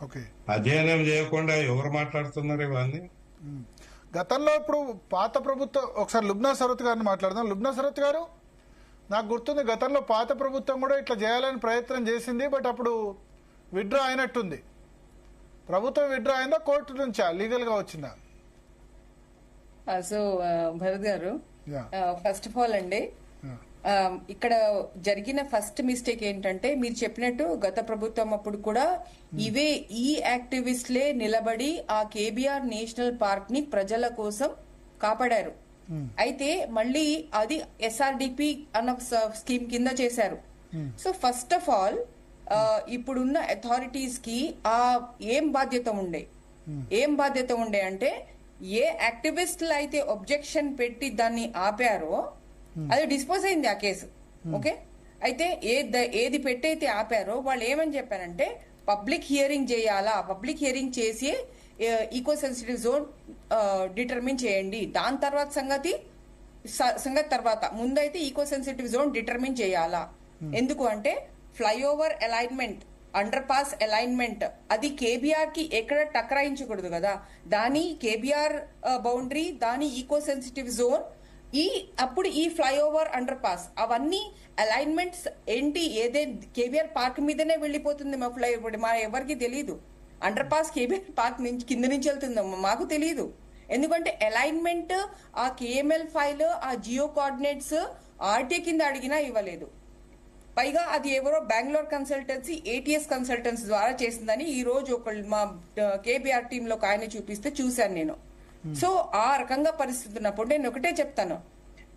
Okay. అధ్యయనం చేయకుండా ఎవరు మాట్లాడుతున్నారు ఇవన్నీ? గతంలో ఇప్పుడు పాత ప్రభుత్వం, ఒకసారి లుబ్నా సరత్ గారిని మాట్లాడదాం. లుబ్నా సరత్ గారు, నాకు గుర్తుంది గతంలో పాత ప్రభుత్వం కూడా ఇట్లా చేయాలని ప్రయత్నం చేసింది, బట్ అప్పుడు విత్డ్రా అయినట్టుంది. ప్రభుత్వం విత్డ్రా అయిందా, కోర్టు నుంచా లీగల్ గా వచ్చిందా? సో భరత్ గారు, ఫస్ట్ ఆఫ్ ఆల్ అండి, ఇక్కడ జరిగిన ఫస్ట్ మిస్టేక్ ఏంటంటే మీరు చెప్పినట్టు గత ప్రభుత్వం అప్పుడు కూడా ఇవే ఈ యాక్టివిస్ట్లే నిలబడి ఆ కేబిఆర్ నేషనల్ పార్క్ ని ప్రజల కోసం కాపాడారు. అయితే మళ్ళీ అది ఎస్ఆర్డిపి అన్న స్కీమ్ కింద చేశారు. సో ఫస్ట్ ఆఫ్ ఆల్ ఇప్పుడున్న అథారిటీస్ కి ఆ ఏం బాధ్యత ఉండే అంటే ఏ యాక్టివిస్టులు అయితే ఒబ్జెక్షన్ పెట్టి దాన్ని ఆపారో అది డిస్పోజ్ అయింది ఆ కేసు. ఓకే, అయితే ఏది పెట్టయితే ఆపారో వాళ్ళు ఏమని చెప్పారంటే పబ్లిక్ హియరింగ్ చేయాలా, పబ్లిక్ హియరింగ్ చేసి ఈకో సెన్సిటివ్ జోన్ డిటర్మిన్ చేయండి, దాని తర్వాత సంగతి తర్వాత ముందైతే ఈకో సెన్సిటివ్ జోన్ డిటర్మిన్ చేయాలా. ఎందుకు అంటే flyover alignment, under pass alignment అది కేబిఆర్ కి ఎక్కడ టకరాయించకూడదు కదా, దాని కేబిఆర్ బౌండరీ, దాని ఈకో సెన్సిటివ్ జోన్, అప్పుడు ఈ ఫ్లైఓవర్ అండర్ పాస్ అవన్నీ అలైన్మెంట్స్ ఏంటి, ఏదే కేబిఆర్ పార్క్ మీదనే వెళ్ళిపోతుంది మా ఫ్లైఓవర్. మా ఎవరికి తెలియదు అండర్ పాస్ కేబిఆర్ పార్క్ నుంచి కింద నుంచి వెళ్తుందో మాకు తెలియదు. ఎందుకంటే అలైన్మెంట్ ఆ కేఎంఎల్ ఫైల్, ఆ జియో కోఆర్డినేట్స్ ఆర్టీ కింద అడిగినా ఇవ్వలేదు. పైగా అది ఎవరో బెంగళూరు కన్సల్టెన్సీ ఏటీఎస్ కన్సల్టెన్సీ ద్వారా చేసిందని ఈ రోజు ఒకళ్ళు మా కేబిఆర్ టీమ్ లో ఆయన చూపిస్తే చూశాను నేను. సో ఆ రకంగా పరిస్థితి ఉన్నప్పుడు నేను ఒకటే చెప్తాను,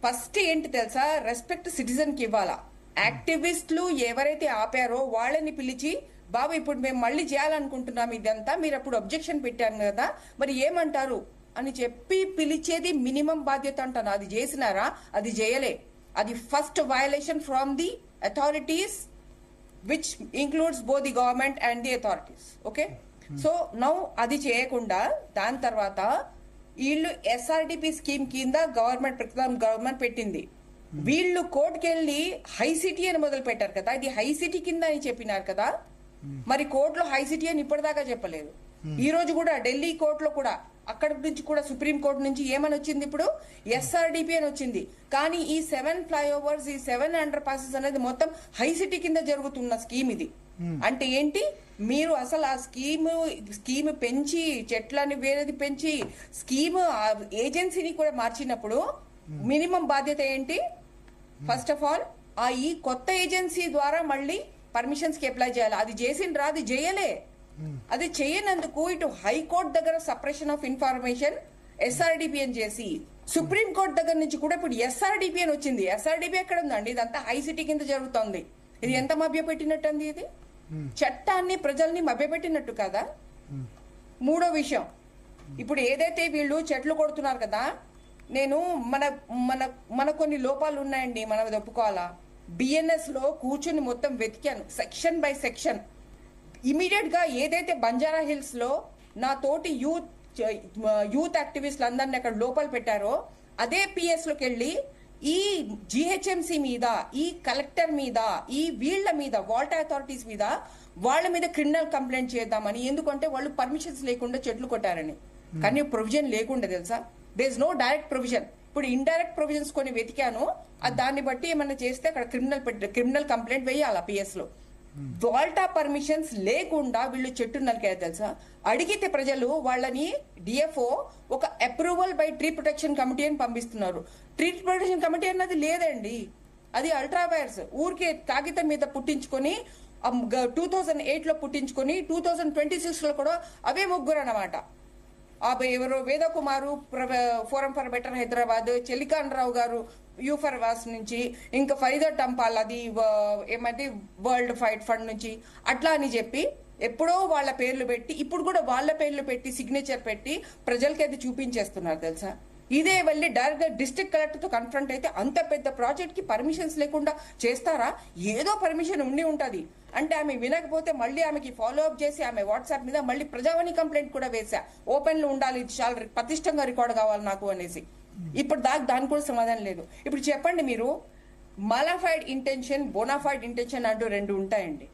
ఫస్ట్ ఏంటి తెలుసా, రెస్పెక్ట్ సిటిజన్ కి ఇవ్వాలా. యాక్టివిస్టులు ఎవరైతే ఆపారో వాళ్ళని పిలిచి, బాబు ఇప్పుడు మేము మళ్ళీ చేయాలనుకుంటున్నాం ఇదంతా, మీరు అప్పుడు అబ్జెక్షన్ పెట్టారు కదా, మరి ఏమంటారు అని చెప్పి పిలిచేది మినిమం బాధ్యత అంటాను. అది చేసినారా? అది చేయలే. అది first violation from the authorities which includes both the government and the authorities. Okay, so now అది చేయకుండా దాని తర్వాత వీళ్ళు ఎస్ఆర్డిపి స్కీమ్ కింద గవర్నమెంట్ పెట్టింది. వీళ్ళు కోర్టుకెళ్ళి హై సిటీ అని మొదలు పెట్టారు కదా, ఇది హై సిటీ కింద అని చెప్పినారు కదా, మరి కోర్టులో హై సిటీ అని ఇప్పటిదాకా చెప్పలేదు. ఈ రోజు కూడా ఢిల్లీ కోర్టులో కూడా, అక్కడి నుంచి కూడా సుప్రీం కోర్టు నుంచి ఏమని వచ్చింది, ఇప్పుడు ఎస్ఆర్డిపి అని వచ్చింది. కానీ ఈ 7 ఫ్లైఓవర్స్, ఈ 7 అండర్ పాసెస్ అనేది మొత్తం హై సిటీ కింద జరుగుతున్న స్కీమ్ ఇది. అంటే ఏంటి, మీరు అసలు ఆ స్కీమ్ పెంచి చెట్లని వేరేది పెంచి స్కీమ్ ఏజెన్సీని కూడా మార్చినప్పుడు మినిమం బాధ్యత ఏంటి? ఫస్ట్ ఆఫ్ ఆల్ ఈ కొత్త ఏజెన్సీ ద్వారా మళ్ళీ పర్మిషన్స్ కి అప్లై చేయాలి. అది చేసిండ్రా? అది చేయలే. అది చేయనందుకు ఇటు హైకోర్టు దగ్గర సపరేషన్ ఆఫ్ ఇన్ఫర్మేషన్ ఎస్ఆర్డిపి అని చేసి, సుప్రీం కోర్టు దగ్గర నుంచి కూడా ఇప్పుడు ఎస్ఆర్డిపి అని వచ్చింది. ఎస్ఆర్డిపి ఎక్కడ ఉందండి? ఇదంతా హై సిటీ కింద జరుగుతోంది. ఇది ఎంత మభ్యపెట్టినట్టు అంది, ఇది చట్టాన్ని ప్రజల్ని మభ్యపెట్టినట్టు కదా. మూడో విషయం, ఇప్పుడు ఏదైతే వీళ్ళు చెట్లు కొడుతున్నారు కదా, నేను మన మన మన కొన్ని లోపాలు ఉన్నాయండి, మనం అది ఒప్పుకోవాలా. బిఎన్ఎస్ లో కూర్చుని మొత్తం వెతికాను సెక్షన్ బై సెక్షన్. ఇమీడియట్ గా ఏదైతే బంజారా హిల్స్ లో నా తోటి యూత్ యాక్టివిస్టులు అందరినీ అక్కడ లోపల పెట్టారో, అదే పిఎస్ లోకి వెళ్ళి ఈ జిహెచ్ఎంసీ మీద, ఈ కలెక్టర్ మీద, ఈ వీళ్ల మీద, వాటర్ అథారిటీస్ మీద, వాళ్ళ మీద క్రిమినల్ కంప్లైంట్ చేద్దామని. ఎందుకంటే వాళ్ళు పర్మిషన్స్ లేకుండా చెట్లు కొట్టారని. కానీ ప్రొవిజన్ లేకుండా తెలుసా, there is no direct provision. ఇప్పుడు ఇండైరెక్ట్ ప్రొవిజన్స్ కొన్ని వెతికాను, దాన్ని బట్టి ఏమన్నా చేస్తే అక్కడ క్రిమినల్ కంప్లైంట్ వేయాలి పిఎస్ లో. వాల్టా పర్మిషన్స్ లేకుండా వీళ్ళు చెట్టు నరికారు తెలుసా. అడిగితే ప్రజలు వాళ్ళని డిఎఫ్ఓ ఒక approval by tree protection committee అని పంపిస్తున్నారు. ట్రీ ప్రొటెక్షన్ కమిటీ అన్నది లేదండి, అది అల్ట్రా వైర్స్ ఊరికే కాగితం మీద పుట్టించుకొని 2008 లో పుట్టించుకొని 2026 లో కూడా అవే ముగ్గురు అన్నమాట. ఎవరో వేద కుమారు, ఫోరం ఫర్ బెటర్ హైదరాబాద్, చెలికాన్ రావు గారు యూఫర్ వాస్ నుంచి, ఇంకా ఫరీదా టంపాల్ అది ఏమంటే వరల్డ్ ఫైట్ ఫండ్ నుంచి, అట్లా అని చెప్పి ఎప్పుడో వాళ్ళ పేర్లు పెట్టి, ఇప్పుడు కూడా వాళ్ళ పేర్లు పెట్టి సిగ్నేచర్ పెట్టి ప్రజలకి అది చూపించేస్తున్నారు తెలుసా. ఇదే వెళ్ళి డైరెక్ట్ గా డిస్ట్రిక్ట్ కలెక్టర్ తో కన్ఫ్రంట్ అయితే అంత పెద్ద ప్రాజెక్ట్ కి పర్మిషన్స్ లేకుండా చేస్తారా? ఏదో పర్మిషన్ ఉండి ఉంటది అంటే ఆమె వినకపోతే మళ్ళీ ఆమెకి ఫాలో అప్ చేసి ఆమె వాట్సాప్ మీద మళ్ళీ ప్రజావాణి కంప్లైంట్ కూడా వేసా, ఓపెన్ లో ఉండాలి, చాలా ప్రతిష్టంగా రికార్డ్ కావాలి నాకు అనేసి. ఇప్పుడు దానికి కూడా సమాధానం లేదు. ఇప్పుడు చెప్పండి మీరు, మాలాఫైడ్ ఇంటెన్షన్, బోనాఫైడ్ ఇంటెన్షన్ అంటూ రెండు ఉంటాయండి.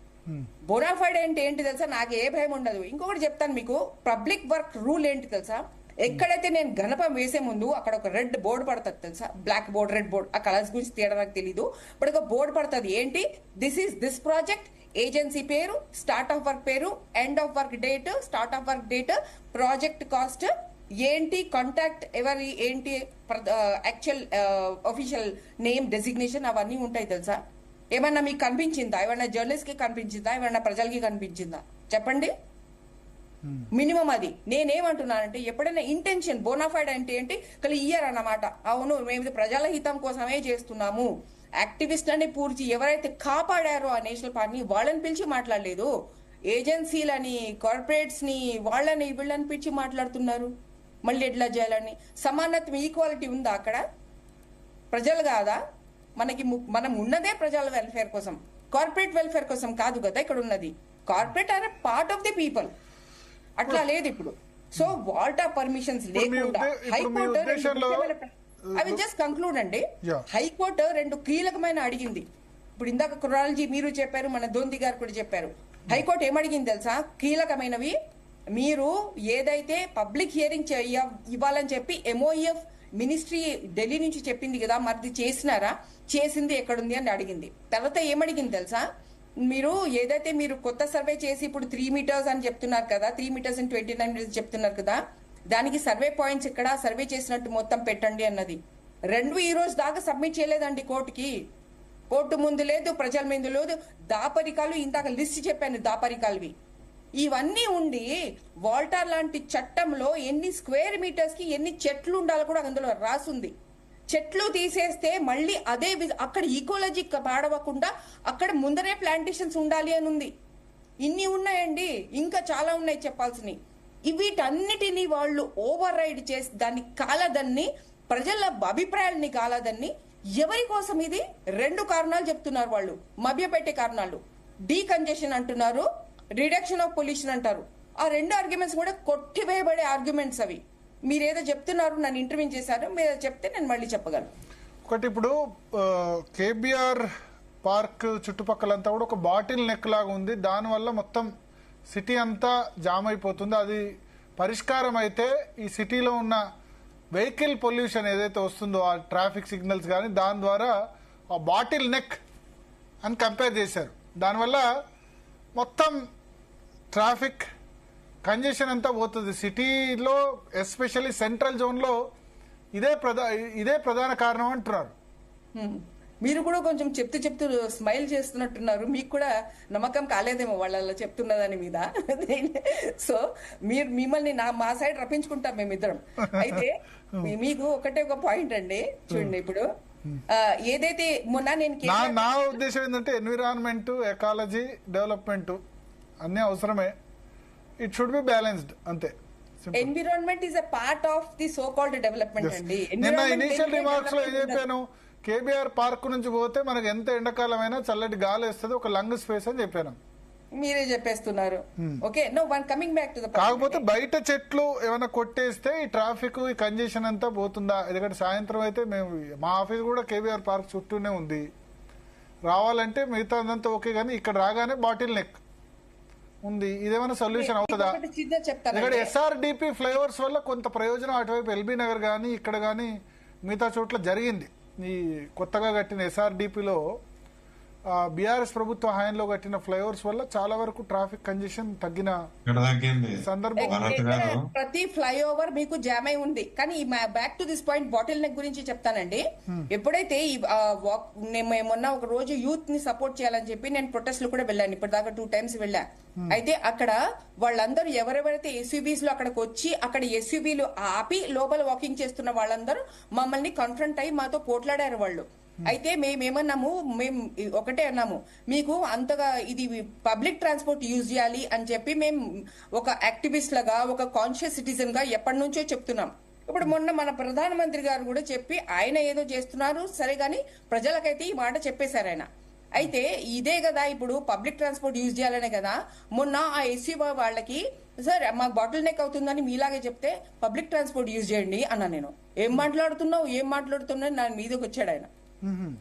బోనాఫైడ్ అంటే ఏంటి తెలుసా? నాకు ఏ భయం ఉండదు. ఇంకొకటి చెప్తాను మీకు, పబ్లిక్ వర్క్ రూల్ ఏంటి తెలుసా? ఎక్కడైతే నేను గణపం వేసే ముందు అక్కడ ఒక రెడ్ బోర్డు పడుతుంది తెలుసా? బ్లాక్ బోర్డ్, రెడ్ బోర్డ్, ఆ కలర్స్ గురించి తీయడం నాకు తెలీదు. బట్ ఒక బోర్డు పడుతుంది, ఏంటి, దిస్ ప్రాజెక్ట్, ఏజెన్సీ పేరు, స్టార్ట్ ఆఫ్ వర్క్ పేరు, end of work date, start of work date, project cost ఏంటి, కాంటాక్ట్ ఎవరి ఏంటి, యాక్చువల్ అఫీషియల్ నేమ్, డెసిగ్నేషన్, అవన్నీ ఉంటాయి తెలుసా? ఏమన్నా మీకు కనిపించిందా? ఏమన్నా జర్నలిస్ట్ కి కనిపించిందా? ఏమన్నా ప్రజలకి కనిపించిందా? చెప్పండి. మినిమం అది. నేనేమంటున్నానంటే, ఎప్పుడైనా ఇంటెన్షన్ బోనాఫైడ్ అంటే ఏంటి, క్లియర్ అన్నమాట. అవును, మేము ఇది ప్రజల హితం కోసమే చేస్తున్నాము. యాక్టివిస్ట్లని పూర్తి ఎవరైతే కాపాడారో ఆ నేషనల్ పార్టీని, వాళ్ళని పిలిచి మాట్లాడలేదు. ఏజెన్సీలని, కార్పొరేట్స్ ని, వాళ్ళని వీళ్ళని పిలిచి మాట్లాడుతున్నారు. మళ్ళీ ఎట్లా చేయాలని? సమానత్వం, ఈక్వాలిటీ ఉందా అక్కడ? ప్రజలు కాదా మనం ఉన్నదే ప్రజల వెల్ఫేర్ కోసం, కార్పొరేట్ వెల్ఫేర్ కోసం కాదు కదా ఇక్కడ ఉన్నది. Corporate are part of the people. అట్లా లేదు ఇప్పుడు. సో వాటర్ పర్మిషన్స్ లేకుండా హైకోర్టు, అవి జస్ట్ కంక్లూడ్ అండి. హైకోర్టు రెండు కీలకమైన అడిగింది. ఇప్పుడు ఇందాక క్రొనాలజీ మీరు చెప్పారు, మన దొంతి గారు కూడా చెప్పారు. హైకోర్టు ఏమడిగింది తెలుసా? కీలకమైనవి, మీరు ఏదైతే పబ్లిక్ హియరింగ్ ఇవ్వాలని చెప్పి MOEF మినిస్ట్రీ ఢిల్లీ నుంచి చెప్పింది కదా, మరి చేసినారా, చేసింది ఎక్కడుంది అని అడిగింది. తర్వాత ఏమడిగింది తెలుసా? మీరు ఏదైతే మీరు కొత్త సర్వే చేసి ఇప్పుడు 3 meters అని చెప్తున్నారు కదా, 3 meters and 29 minutes చెప్తున్నారు కదా, దానికి సర్వే పాయింట్స్ ఇక్కడ సర్వే చేసినట్టు మొత్తం పెట్టండి అన్నది. రెండు ఈ రోజు దాకా సబ్మిట్ చేయలేదండి కోర్టుకి. కోర్టు ముందు లేదు, ప్రజల ముందు లేదు. దాపరికాలు, ఇందాక లిస్ట్ చెప్పాను దాపరికాలువి, ఇవన్నీ ఉండి వాల్టార్ లాంటి చట్టంలో ఎన్ని స్క్వేర్ మీటర్స్ కి ఎన్ని చెట్లు ఉండాలో కూడా అందులో రాసుంది. చెట్లు తీసేస్తే మళ్ళీ అదే అక్కడ ఈకోలజీ పాడవకుండా అక్కడ ముందరే ప్లాంటేషన్స్ ఉండాలి అని ఉంది. ఇన్ని ఉన్నాయండి, ఇంకా చాలా ఉన్నాయి చెప్పాల్సినవి. వీటన్నిటినీ వాళ్ళు ఓవర్ రైడ్ చేసి దాన్ని కాలదన్ని, ప్రజల అభిప్రాయాలని కాలదన్ని. ఎవరి కోసం ఇది? రెండు కారణాలు చెప్తున్నారు వాళ్ళు, మభ్యపెట్టే కారణాలు. డీకంజెషన్ అంటున్నారు, రిడక్షన్ ఆఫ్ పొల్యూషన్ అంటారు. ఆ రెండు ఆర్గ్యుమెంట్స్ కూడా కొట్టివేయబడే ఆర్గ్యుమెంట్స్ అవి. మీరేదో చెప్తున్నారు, నన్ను ఇంటర్వ్యూ చేశారు, మీరు చెప్తే నేను మళ్ళీ చెప్పగలను. ఒకటి, ఇప్పుడు కేబిఆర్ పార్క్ చుట్టుపక్కలంతా కూడా ఒక బాటిల్ నెక్ లాగా ఉంది. దానివల్ల మొత్తం సిటీ అంతా జామ్ అయిపోతుంది. అది పరిష్కారం అయితే ఈ సిటీలో ఉన్న వెహికల్ పొల్యూషన్ ఏదైతే వస్తుందో, ఆ ట్రాఫిక్ సిగ్నల్స్ కానీ, దాని ద్వారా ఆ బాటిల్ నెక్ అని కంపేర్ చేశారు. దానివల్ల మొత్తం ట్రాఫిక్ కంజెషన్ అంతా పోతుంది సిటీలో, ఎస్పెషల్లీ సెంట్రల్ జోన్లో. ఇదే ప్రధాన కారణం అంటున్నారు. మీరు కూడా కొంచెం చెప్తూ స్మైల్ చేస్తున్నట్టున్నారు. మీకు కూడా నమ్మకం కాలేదేమో వాళ్ళ చెప్తున్నదాని మీద. సో మిమ్మల్ని మా సైడ్ రప్పించుకుంటాం మేమిద్దరం. అయితే మీకు ఒకటే ఒక పాయింట్ అండి, చూడండి. ఇప్పుడు ఏదైతే మొన్న నేను నా ఉద్దేశం ఏంటంటే, ఎన్విరాన్మెంట్, ఎకాలజీ, డెవలప్మెంట్ అన్నీ అవసరమే. ఇట్ షుడ్ బి బ్యాలెన్స్డ్, అంతే. Environment is a part of the so called development అండి. నిన్న ఇనిషియల్ రిమార్క్స్ లో ఏం చెప్పాను, కేబిఆర్ పార్క్ నుంచి పోతే మనకు ఎంత ఎండాకాలమైనా చల్లటి గాలి వస్తుంది, ఒక లంగ్ స్పేస్ అని చెప్పాను. మీరే చెప్పేస్తున్నారు. Okay, no one coming back to the కాకపోతే బయట చెట్లు ఏమైనా కొట్టేస్తే ఈ ట్రాఫిక్, ఈ కంజెషన్ అంతా పోతుందా? ఎందుకంటే సాయంత్రం అయితే మా ఆఫీస్ కూడా కేబిఆర్ పార్క్ చుట్టూనే ఉంది. రావాలంటే మిగతా అంతా ఓకే, కానీ ఇక్కడ రాగానే బాటిల్ నెక్ ఉంది. ఇదేమైనా సొల్యూషన్ అవుతుందా? ఇక్కడ SRDP ఫ్లైఓవర్స్ వల్ల కొంత ప్రయోజనం అటువైపు ఎల్బీ నగర్ కానీ, ఇక్కడ కానీ మిగతా చోట్ల జరిగింది. ఈ కొత్తగా కట్టిన SRDPలో బీఆర్ఎస్ ప్రభుత్వ హయాంలో కట్టిన ఫ్లైఓవర్స్ వల్ల చాలా వరకు ట్రాఫిక్ కంజెషన్ తగ్గిన సందర్భం. ప్రతి ఫ్లైఓవర్ మీకు జామ్ అయి ఉంది. కానీ back to this point, bottle neck గురించి చెప్తానండి. ఎప్పుడైతే మొన్న ఒక రోజు యూత్ ని సపోర్ట్ చేయాలని చెప్పి నేను ప్రొటెస్ట్ కూడా వెళ్ళాను. ఇప్పటిదాకా 2 times వెళ్ళా. అయితే అక్కడ వాళ్ళందరూ ఎవరెవరైతే SUVs లో అక్కడికి వచ్చి అక్కడ SUVలు ఆపి లోపల వాకింగ్ చేస్తున్న వాళ్ళందరూ మమ్మల్ని కన్ఫ్రంట్ అయ్యి మాతో పోట్లాడారు వాళ్ళు. అయితే మేమేమన్నాము, మేము ఒకటే అన్నాము, మీకు అంతగా ఇది పబ్లిక్ ట్రాన్స్పోర్ట్ యూజ్ చేయాలి అని చెప్పి మేము ఒక యాక్టివిస్ట్ లాగా, ఒక కాన్షియస్ సిటిజన్ గా ఎప్పటి నుంచో చెప్తున్నాం. ఇప్పుడు మొన్న మన ప్రధానమంత్రి గారు కూడా చెప్పి ఆయన ఏదో చేస్తున్నారు సరే, గాని ప్రజలకైతే ఈ మాట చెప్పేశారు ఆయన. అయితే ఇదే కదా ఇప్పుడు పబ్లిక్ ట్రాన్స్పోర్ట్ యూజ్ చేయాలనే కదా మొన్న ఆ SUV వాళ్ళకి, సార్ మాకు బాటిల్ నెక్ అవుతుందని మీలాగే చెప్తే పబ్లిక్ ట్రాన్స్పోర్ట్ యూజ్ చేయండి అన్నా. నేను ఏం మాట్లాడుతున్నావు నా మీదకి వచ్చాడు ఆయన.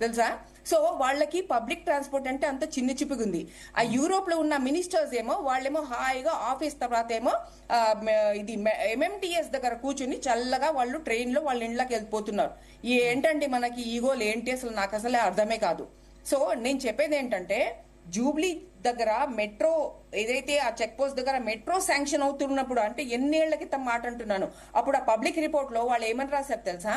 తెలుసా? సో వాళ్ళకి పబ్లిక్ ట్రాన్స్పోర్ట్ అంటే అంత చిన్న చిప్పుకుంది. ఆ యూరోప్ లో ఉన్న మినిస్టర్స్ ఏమో వాళ్ళేమో హాయిగా ఆఫీస్ తర్వాత ఏమో ఇది MMTS దగ్గర కూర్చుని చల్లగా వాళ్ళు ట్రైన్ లో వాళ్ళ ఇంట్లోకి వెళ్ళిపోతున్నారు. ఏంటండి మనకి ఈగోలు ఏంటి అసలు నాకు అసలే అర్థమే కాదు. సో నేను చెప్పేది ఏంటంటే జూబ్లీ దగ్గర మెట్రో ఏదైతే ఆ చెక్ పోస్ట్ దగ్గర మెట్రో శాంక్షన్ అవుతున్నప్పుడు అంటే ఎన్నేళ్ల క్రితం మాట అంటున్నాను, అప్పుడు ఆ పబ్లిక్ రిపోర్ట్ లో వాళ్ళు ఏమని రాశారు తెలుసా?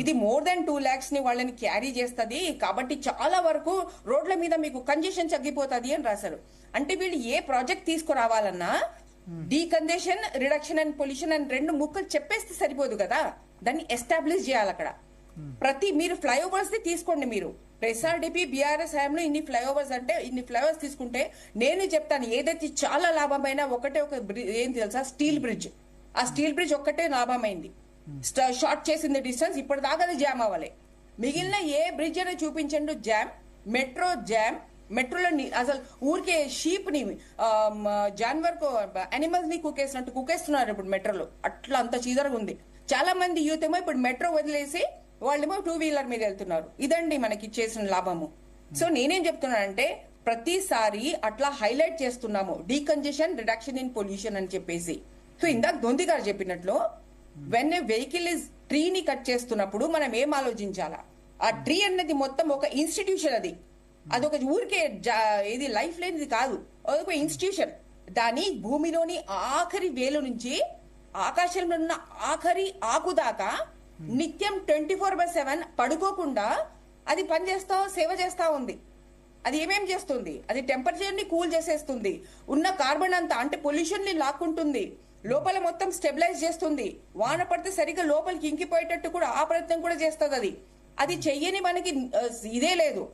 ఇది మోర్ దెన్ 2 lakhs ని వాళ్ళని క్యారీ చేస్తుంది కాబట్టి చాలా వరకు రోడ్ల మీద మీకు కంజెషన్ తగ్గిపోతుంది అని రాశారు. అంటే వీళ్ళు ఏ ప్రాజెక్ట్ తీసుకురావాలన్నా డీకంజెషన్, రిడక్షన్ అండ్ పొల్యూషన్ అని 2 ముక్కలు చెప్పేస్తే సరిపోదు కదా, దాన్ని ఎస్టాబ్లిష్ చేయాలి అక్కడ. మీరు ఫ్లైఓవర్స్ ది తీసుకోండి. మీరు SRDP BRS హయాంలో ఇన్ని ఫ్లైఓవర్స్ అంటే ఇన్ని ఫ్లైఓవర్స్ తీసుకుంటే నేను చెప్తాను ఏదైతే చాలా లాభమైన ఒక ఏం తెలుసా, స్టీల్ బ్రిడ్జ్. ఆ స్టీల్ బ్రిడ్జ్ ఒక్కటే లాభమైంది. షార్ట్ చేసింది డిస్టెన్స్ ఇప్పటిదాకా అది జామ్ అవ్వాలి. మిగిలిన ఏ బ్రిడ్జ్ అనేది చూపించండి జామ్. Metro jam. మెట్రోలో అసలు ఊరికే షీప్ ని జాన్వర్ అనిమల్స్ ని కుకేస్తున్నారు ఇప్పుడు మెట్రోలో. అట్లా అంత చీదరగా ఉంది. చాలా మంది యూత్ ఏమో ఇప్పుడు మెట్రో వదిలేసి వాళ్ళేమో 2-wheeler మీద వెళ్తున్నారు. ఇదండి మనకి చేసిన లాభము. సో నేనేం చెప్తున్నానంటే ప్రతిసారి అట్లా హైలైట్ చేస్తున్నాము డీకంజెషన్, రిడక్షన్ ఇన్ పొల్యూషన్ అని చెప్పేసి. సో ఇందాక దొంతి గారు చెప్పినట్లు వెన్ ఏ వెహికల్ ఇస్ ట్రీని కట్ చేస్తున్నప్పుడు మనం ఏం ఆలోచించాలా? ఆ ట్రీ అనేది మొత్తం ఒక ఇన్స్టిట్యూషన్. అదొక ఊరికే ఇది లైఫ్ లేనిది కాదు, అదొక ఇన్స్టిట్యూషన్. దాని భూమిలోని ఆఖరి వేలు నుంచి ఆకాశంలో ఉన్న ఆఖరి ఆకు దాకా నిత్యం 24/7 పడుకోకుండా అది పనిచేస్తా సేవ చేస్తా ఉంది. అది ఏమేం చేస్తుంది? అది టెంపరేచర్ ని కూల్ చేసేస్తుంది, ఉన్న కార్బన్ అంతా అంటే పొల్యూషన్ ని లాక్కుంటుంది, లోపల మొత్తం స్టెబిలైజ్ చేస్తుంది, వాన పడితే సరిగ్గా లోపలికి ఇంకిపోయేటట్టు కూడా ఆ ప్రయత్నం కూడా చేస్తుంది. అది చెయ్యని మనకి ఇదే లేదు.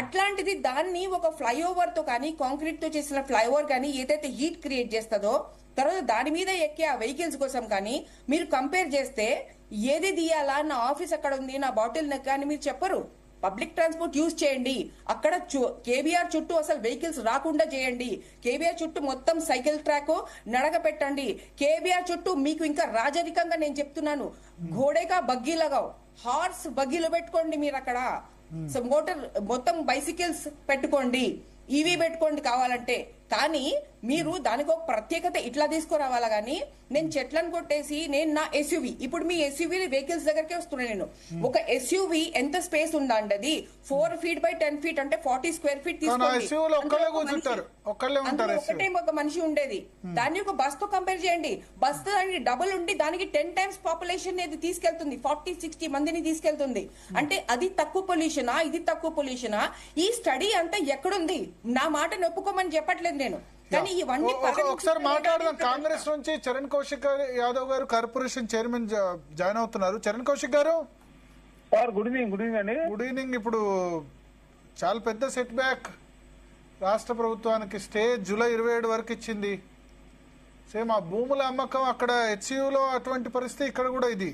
అట్లాంటిది దాన్ని ఒక ఫ్లైఓవర్ తో కానీ కాంక్రీట్ తో చేసిన ఫ్లైఓవర్ కానీ ఏదైతే హీట్ క్రియేట్ చేస్తుందో తర్వాత దాని మీద ఎక్కే ఆ వెహికల్స్ కోసం కానీ మీరు కంపేర్ చేస్తే ఏది తీయాలా, నా ఆఫీస్ అక్కడ ఉంది, నా బాటిల్ నెక్ అని మీరు చెప్పరు. పబ్లిక్ ట్రాన్స్పోర్ట్ యూజ్ చేయండి. అక్కడ కేబీఆర్ చుట్టూ అసలు వెహికల్స్ రాకుండా చేయండి. కేబీఆర్ చుట్టూ మొత్తం సైకిల్ ట్రాక్ నడక పెట్టండి. కేబీఆర్ చుట్టూ మీకు ఇంకా రాజరికంగా నేను చెప్తున్నాను, ఘోడేగా బగ్గీ లగావు, హార్స్ బగ్గీలు పెట్టుకోండి మీరు అక్కడ. సో మోటార్ మొత్తం బైసికల్స్ పెట్టుకోండి, ఈవీ పెట్టుకోండి కావాలంటే. కానీ మీరు దానికి ఒక ప్రత్యేకత ఇట్లా తీసుకురావాలా గానీ నేను చెట్లను కొట్టేసి నేను నా ఎస్యూవీ, ఇప్పుడు మీ ఎస్యూవీ వెహికల్స్ దగ్గరకే వస్తున్నాను నేను. ఒక ఎస్యూవీ ఎంత స్పేస్ ఉందా అండి? అది 4 feet by 10 feet అంటే 40 square feet తీసుకోండి. ఒకటే ఒక మనిషి ఉండేది. దాన్ని ఒక బస్ తో కంపేర్ చేయండి. బస్ దానికి డబుల్ ఉండి దానికి 10 times పాపులేషన్ అనేది తీసుకెళ్తుంది, 40-60 మందిని తీసుకెళ్తుంది. అంటే అది తక్కువ పొల్యూషనా, ఇది తక్కువ పొల్యూషనా? ఈ స్టడీ అంతా ఎక్కడుంది? నా మాట ఒప్పుకోమని చెప్పట్లేదు నేను, కానీ ఇవన్నీ ఒకసారి మాట్లాడదాం. కాంగ్రెస్ నుంచి చరణ్ కౌశిక్ యాదవ్ గారు కార్పొరేషన్ చైర్మన్ జాయిన్ అవుతున్నారు. చరణ్ కౌశిక్ గారు గుడ్ ఈవినింగ్ అండి. Good evening. ఇప్పుడు చాలా పెద్ద సెట్ బ్యాక్ రాష్ట్ర ప్రభుత్వానికి. స్టే జూలై 27 వరకు ఇచ్చింది. సేమ్ ఆ భూముల అమ్మకం అక్కడ హెచ్సియులో అటువంటి పరిస్థితి, ఇక్కడ కూడా ఇది.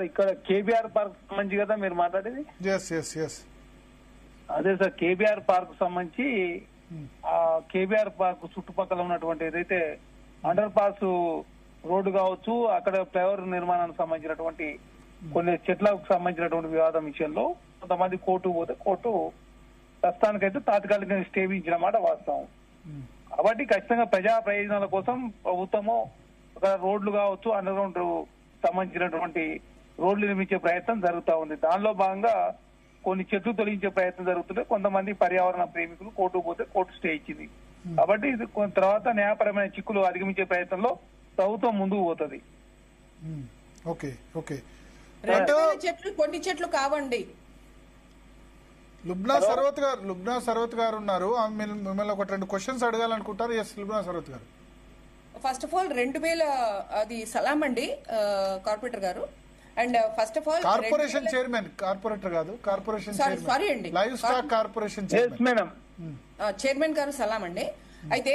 ఇక్కడ కేబీఆర్ పార్క్ సంబంధించి కదా మీరు మాట్లాడేది? ఎస్. అదే సార్, కేబీఆర్ పార్క్ సంబంధించి ఆ కేబీఆర్ పార్క్ చుట్టుపక్కల ఉన్నటువంటి ఏదైతే అండర్ పాస్ రోడ్డు కావచ్చు, అక్కడ ఫ్లైఓవర్ నిర్మాణానికి సంబంధించినటువంటి కొన్ని చెట్లకు సంబంధించినటువంటి వివాదం విషయంలో కొంతమంది కోర్టు పోతే కోర్టు ప్రస్తుతానికైతే తాత్కాలికంగా స్టే ఇచ్చిన మాట వాస్తవం. కాబట్టి ఖచ్చితంగా ప్రజా ప్రయోజనాల కోసం ప్రభుత్వము ఒక రోడ్లు కావచ్చు, అండర్ గ్రౌండ్ సంబంధించినటువంటి రోడ్లు నిర్మించే ప్రయత్నం జరుగుతూ ఉంది. దానిలో భాగంగా కొన్ని చెట్లు తొలగించే ప్రయత్నం జరుగుతుంటే కొంతమంది పర్యావరణ ప్రేమికులు కోర్టు పోతే కోర్టు స్టే ఇచ్చింది. కాబట్టి ఇది తర్వాత న్యాయపరమైన చిక్కులు అధిగమించే ప్రయత్నంలో ప్రభుత్వం ముందుకు పోతుంది. కొన్ని చెట్లు కావండి. లుబ్నా సర్వత్ గారు ఉన్నారు. మిమ్మల్ని ఒక 2 questions అడగాలనుకుంటారు. ఎస్ లుబ్నా సర్వత్ గారు. ఫస్ట్ ఆఫ్ ఆల్ 2000 అది సలాం అండి కార్పొరేటర్ గారు. And first of all corporation chairman, corporator కాదు, కార్పొరేషన్ సారీ అండి, లైవ్ స్టాక్ కార్పొరేషన్ చైర్మన్ గారు సలాం అండి. అయితే